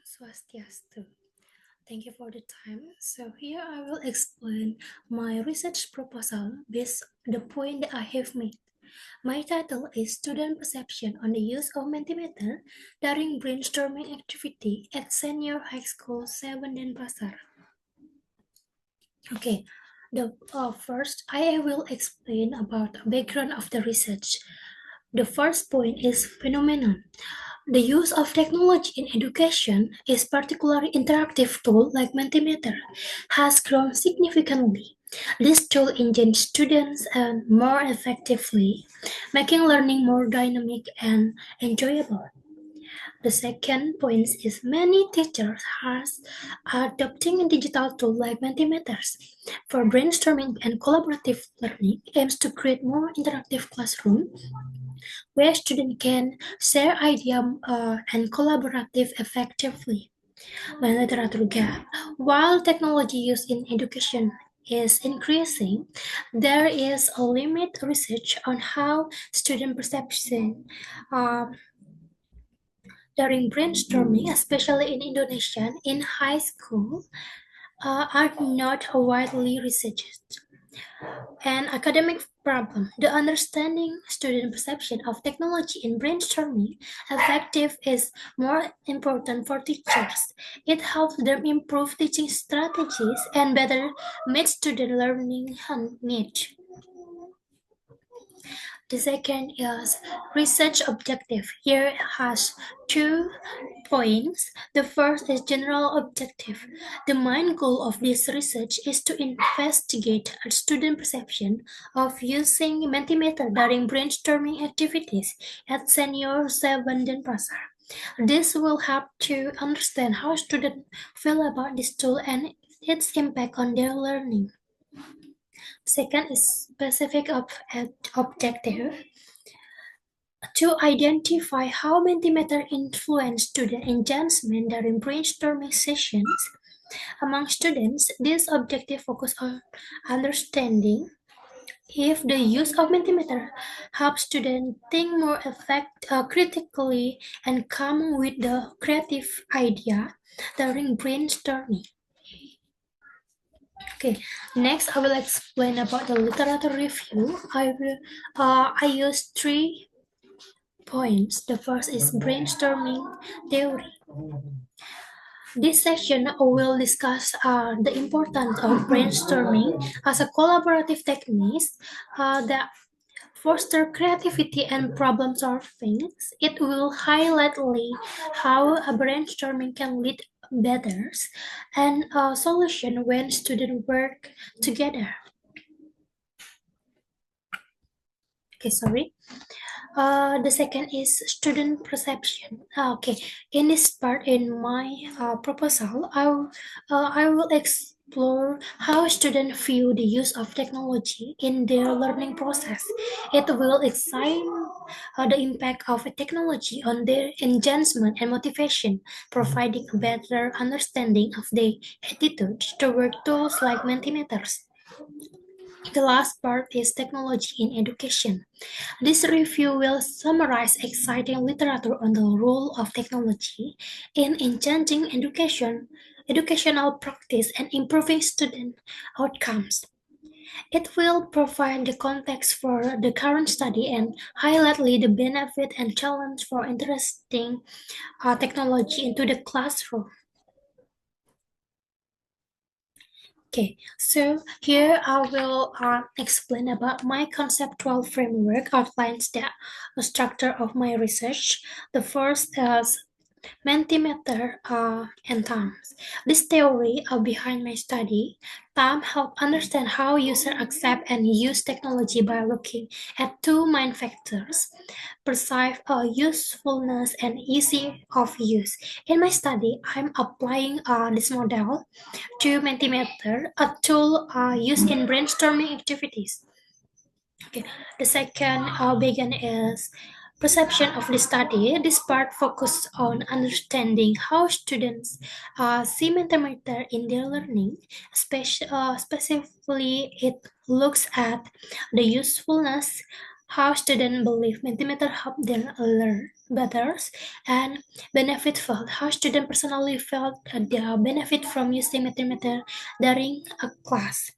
Swastiastu. Thank you for the time. So here I will explain my research proposal based on the point that I have made. My title is Student Perception on the Use of Mentimeter during Brainstorming Activity at Senior High School 7 Denpasar. Okay, the first I will explain about the background of the research. The first point is phenomenon. The use of technology in education, is particularly interactive tool like Mentimeter, has grown significantly. This tool engages students and more effectively, making learning more dynamic and enjoyable. The second point is many teachers are adopting a digital tool like Mentimeters for brainstorming and collaborative learning aims to create more interactive classroom where students can share ideas and collaborative effectively. By literature gap, while technology use in education is increasing, there is a limited research on how student perception uh, during brainstorming, especially in Indonesia, in high school, are not widely researched. An academic problem. The understanding student perception of technology in brainstorming effective is more important for teachers. It helps them improve teaching strategies and better meet student learning needs. The second is research objective. Here it has 2 points. The first is general objective. The main goal of this research is to investigate a student perception of using Mentimeter during brainstorming activities at Senior 7 Denpasar. This will help to understand how students feel about this tool and its impact on their learning. Second is specific objective to identify how Mentimeter influenced student engagement during brainstorming sessions. Among students, this objective focuses on understanding if the use of Mentimeter helps students think more critically and come with the creative idea during brainstorming. Okay, next I will explain about the literature review. I use 3 points. The first is brainstorming theory. This section will discuss the importance of brainstorming as a collaborative technique that foster creativity and problem solving. It will highlight how a brainstorming can lead better and a solution when students work together. Okay, sorry. The second is student perception. Okay, in this part in my proposal, I will explore how students view the use of technology in their learning process. It will examine the impact of technology on their engagement and motivation, providing a better understanding of their attitude toward tools like Mentimeters. The last part is technology in education. This review will summarize exciting literature on the role of technology in enhancing educational practice, and improving student outcomes. It will provide the context for the current study and highlight the benefit and challenge for interesting technology into the classroom. Okay, so here I will explain about my conceptual framework outlines the structure of my research. The first is Mentimeter and terms. This theory behind my study, TAM help understand how users accept and use technology by looking at two main factors, perceived usefulness and easy of use. In my study, I'm applying this model to Mentimeter, a tool used in brainstorming activities. Okay. The second begin is perception of the study. This part focuses on understanding how students see Mentimeter in their learning. Specifically, it looks at the usefulness, how students believe Mentimeter help them learn better, and benefit felt, how students personally felt the benefit from using Mentimeter during a class.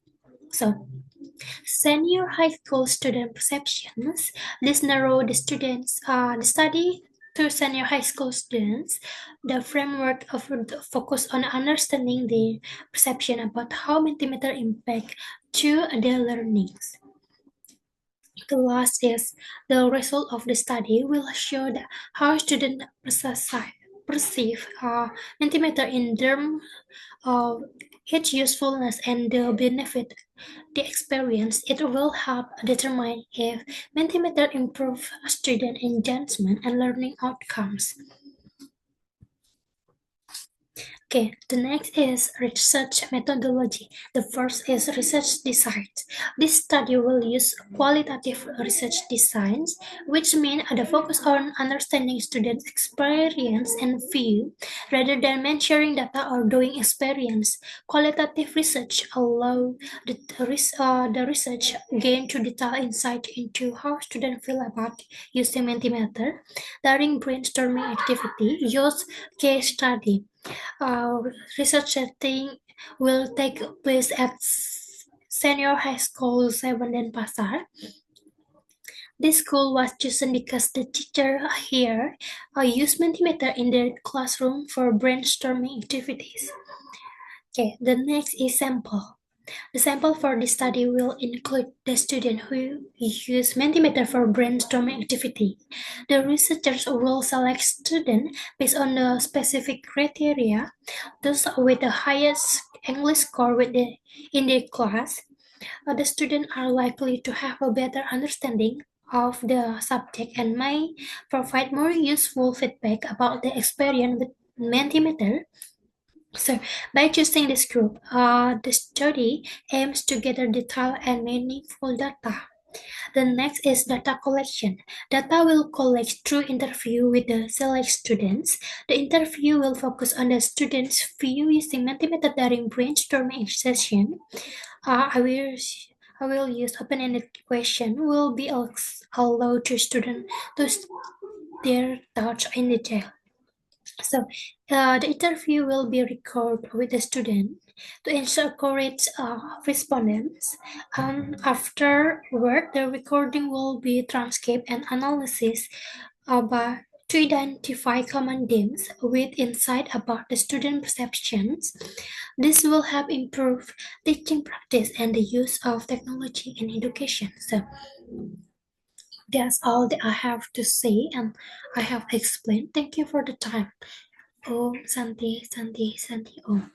So, senior high school student perceptions. This narrow the study to senior high school students. The framework of the focus on understanding the perception about how Mentimeter impact to their learnings. The last is the result of the study will show that how students perceive Mentimeter in terms of its usefulness and the benefit the experience. It will help determine if Mentimeter improve student engagement and learning outcomes. Okay, the next is research methodology. The first is research designs. This study will use qualitative research designs, which mean the focus on understanding students' experience and view rather than measuring data or doing experience. Qualitative research allow the research gain to detail insight into how students feel about using Mentimeter. During brainstorming activity, use case study. uh, Research setting will take place at Senior High School 7 Denpasar. This school was chosen because the teacher here used Mentimeter in their classroom for brainstorming activities. Okay, the next is sample. The sample for this study will include the student who use Mentimeter for brainstorming activity. The researchers will select students based on the specific criteria. Those with the highest English score in their class, the students are likely to have a better understanding of the subject and may provide more useful feedback about the experience with Mentimeter. So, by choosing this group, the study aims to gather detailed and meaningful data. The next is data collection. Data will collect through interview with the select students. The interview will focus on the students' view using Mentimeter during brainstorming session. I will use open-ended question will be allowed to students to their thoughts in detail. So, the interview will be recorded with the student to ensure correct respondents. Afterward, the recording will be transcribed and analysis to identify common themes with insight about the student perceptions. This will help improve teaching practice and the use of technology in education. So that's all that I have to say and I have explained. Thank you for the time. Om Santi Santi Santi Om.